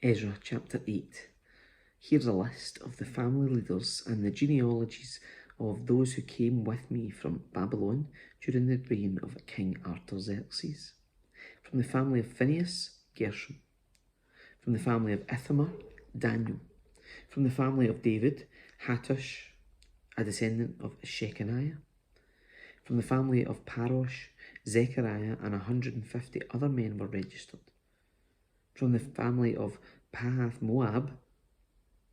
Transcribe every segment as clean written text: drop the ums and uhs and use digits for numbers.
Ezra chapter 8. Here's a list of the family leaders and the genealogies of those who came with me from Babylon during the reign of King Artaxerxes. From the family of Phinehas, Gershom. From the family of Ithamar, Daniel. From the family of David, Hattush, a descendant of Shechaniah. From the family of Parosh, Zechariah and 150 other men were registered. From the family of Pahath Moab,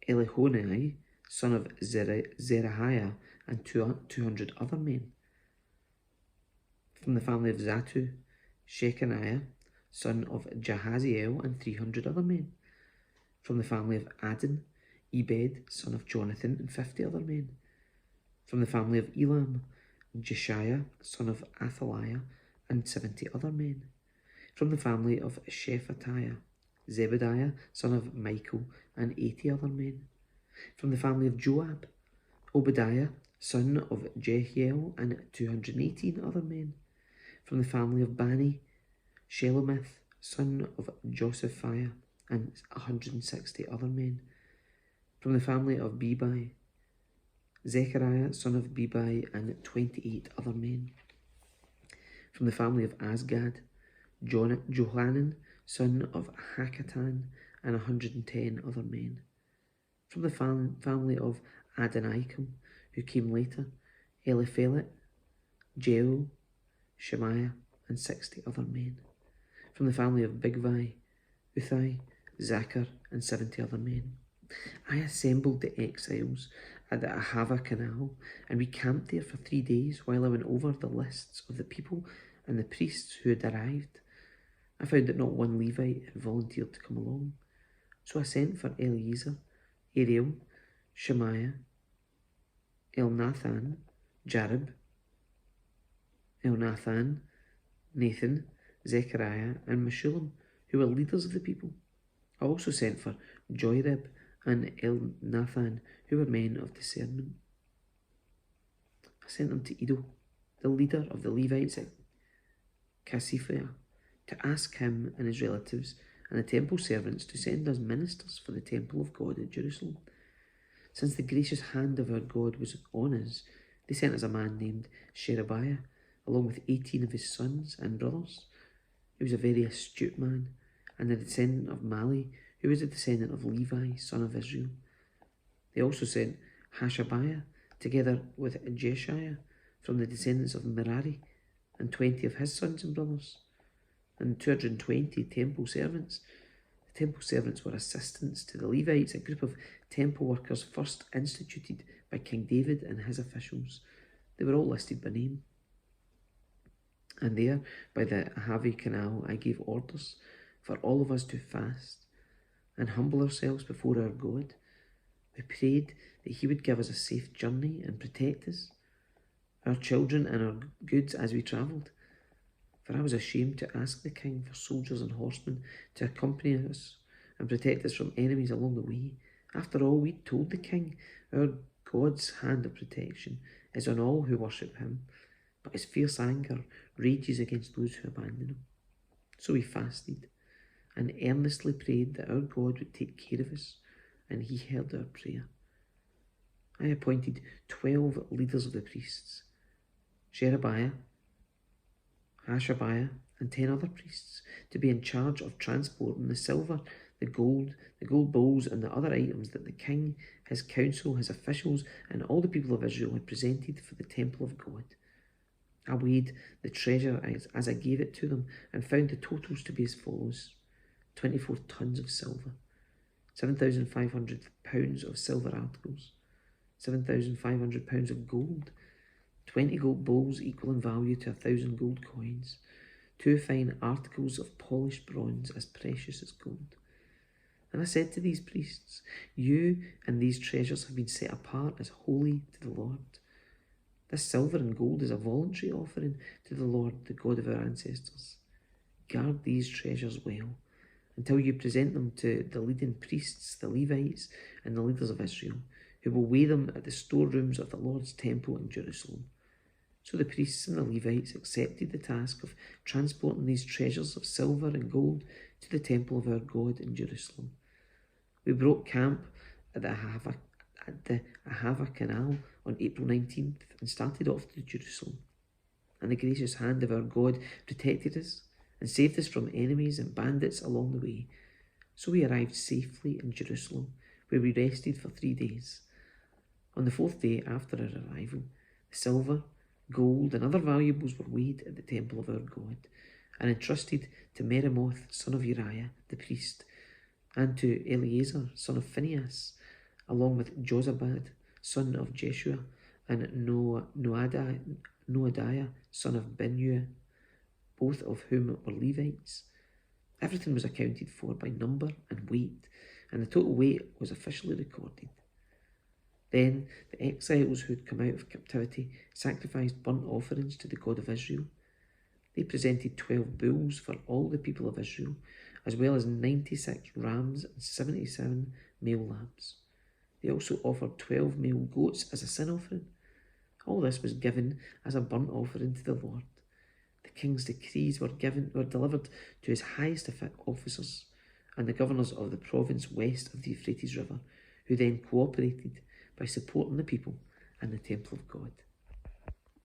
Elihonai, son of Zerahiah, and 200 other men. From the family of Zatu, Shechaniah, son of Jahaziel, and 300 other men. From the family of Adin, Ebed, son of Jonathan, and 50 other men. From the family of Elam, Jeshiah, son of Athaliah, and 70 other men. From the family of Shephatiah, Zebediah, son of Michael, and 80 other men. From the family of Joab, Obadiah, son of Jehiel, and 218 other men. From the family of Bani, Shelomith, son of Josephiah, and 160 other men. From the family of Bebai, Zechariah, son of Bebai, and 28 other men. From the family of Azgad, Johanan, son of Hakatan, and 110 other men. From the family of Adoniram, who came later, Eliphelet, Jeuel, Shemaiah, and 60 other men. From the family of Bigvai, Uthai, Zachar, and 70 other men. I assembled the exiles at the Ahava Canal, and we camped there for 3 days while I went over the lists of the people and the priests who had arrived. I found that not one Levite had volunteered to come along. So I sent for Eliezer, Ariel, Shemaiah, Elnathan, Jarib, Elnathan, Nathan, Zechariah, and Meshullam, who were leaders of the people. I also sent for Joirib and Elnathan, who were men of discernment. I sent them to Iddo, the leader of the Levites at Cassiphia, to ask him and his relatives and the temple servants to send us ministers for the temple of God at Jerusalem. Since the gracious hand of our God was on us, they sent us a man named Sherebiah, along with 18 of his sons and brothers. He was a very astute man, and a descendant of Mali, who was a descendant of Levi, son of Israel. They also sent Hashabiah, together with Jeshiah, from the descendants of Merari, and 20 of his sons and brothers, and 220 temple servants. The temple servants were assistants to the Levites, a group of temple workers first instituted by King David and his officials. They were all listed by name. And there, by the Ahava Canal, I gave orders for all of us to fast and humble ourselves before our God. We prayed that he would give us a safe journey and protect us, our children and our goods as we travelled. For I was ashamed to ask the king for soldiers and horsemen to accompany us and protect us from enemies along the way. After all, we told the king, our God's hand of protection is on all who worship him, but his fierce anger rages against those who abandon him. So we fasted and earnestly prayed that our God would take care of us, and he heard our prayer. I appointed 12 leaders of the priests, Sherebiah, Hashabiah, and 10 other priests, to be in charge of transporting the silver, the gold bowls, and the other items that the king, his council, his officials, and all the people of Israel had presented for the temple of God. I weighed the treasure as I gave it to them, and found the totals to be as follows: 24 tons of silver, 7,500 pounds of silver articles, 7,500 pounds of gold, 20 gold bowls equal in value to 1,000 gold coins, 2 fine articles of polished bronze as precious as gold. And I said to these priests, you and these treasures have been set apart as holy to the Lord. This silver and gold is a voluntary offering to the Lord, the God of our ancestors. Guard these treasures well, until you present them to the leading priests, the Levites, and the leaders of Israel, who will weigh them at the storerooms of the Lord's temple in Jerusalem. So the priests and the Levites accepted the task of transporting these treasures of silver and gold to the temple of our God in Jerusalem. We broke camp at the Ahava Canal on April 19th and started off to Jerusalem. And the gracious hand of our God protected us and saved us from enemies and bandits along the way. So we arrived safely in Jerusalem, where we rested for 3 days. On the 4th day after our arrival, the silver, gold, and other valuables were weighed at the temple of our God and entrusted to Meremoth, son of Uriah, the priest, and to Eleazar, son of Phinehas, along with Jozabad, son of Jeshua, and Noadiah, son of Binnui, both of whom were Levites. Everything was accounted for by number and weight, and the total weight was officially recorded. Then the exiles who had come out of captivity sacrificed burnt offerings to the God of Israel. They presented 12 bulls for all the people of Israel, as well as 96 rams and 77 male lambs. They also offered 12 male goats as a sin offering. All this was given as a burnt offering to the Lord. The king's decrees were delivered to his highest officers and the governors of the province west of the Euphrates River, who then cooperated by supporting the people and the temple of God.